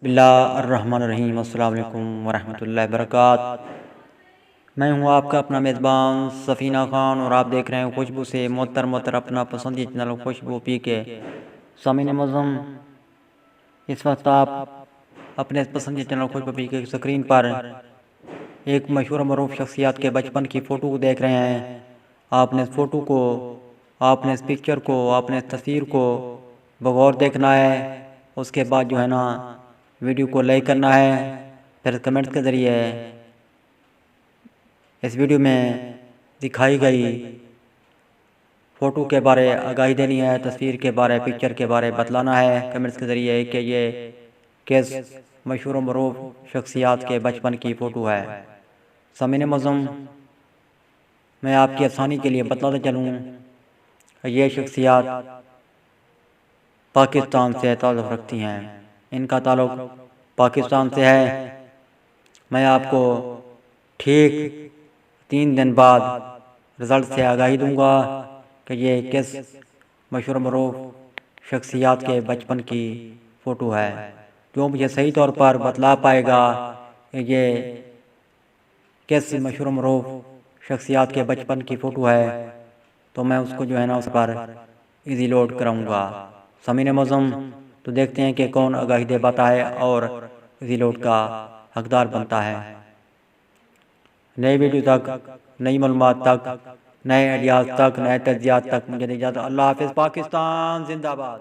बिस्मिल्लाहिर्रहमानिर्रहीम। अस्सलाम वालेकुम वरहमतुल्लाहि वबरकात। मैं हूँ आपका अपना मेज़बान सफ़ीना ख़ान और आप देख रहे हैं खुशबू से मोतर अपना पसंदीदा चैनल खुशबू पी के। सामीन मज़म, इस वक्त आप अपने पसंदीदा चैनल खुशबू पी के स्क्रीन पर एक मशहूर मरूफ शख्सियत के बचपन की फ़ोटो को देख रहे हैं। आपने इस फ़ोटो को, आपने इस पिक्चर को, आपने इस तस्वीर को बगौर देखना है। उसके बाद जो है ना वीडियो को लाइक करना है, फिर कमेंट्स के ज़रिए इस वीडियो में दिखाई गई फ़ोटो के बारे आगाही देनी है, तस्वीर के बारे, पिक्चर के बारे बतलाना है कमेंट्स के ज़रिए कि ये किस मशहूर मरूफ शख्सियत के बचपन की फ़ोटो है। सामीन मज़म, मैं आपकी आसानी के लिए बतलाता चलूँ, ये शख्सियत पाकिस्तान से ताल्लुक़ रखती हैं। इनका ताल्लुक़ पाकिस्तान से है। मैं आपको ठीक 3 दिन बाद रिज़ल्ट से आगाही दूंगा कि ये किस मशहूर मरूफ शख्सियत के बचपन की फ़ोटो है। जो मुझे सही तौर पर बतला पाएगा कि ये किस मशहूर मरूफ शख्सियत के बचपन की फ़ोटो है, तो मैं उसको जो है ना उस पर इजी लोड कराऊंगा। सामीन मज़म, तो देखते हैं कि कौन आगाही दे पाता है और इजी लोड का हकदार बनता है। नई वीडियो तक, नई मालूमात तक, नए आइडियाज़ तक, नए तज्जियात तक मुझे इजाज़त। अल्लाह हाफ़िज़। पाकिस्तान जिंदाबाद।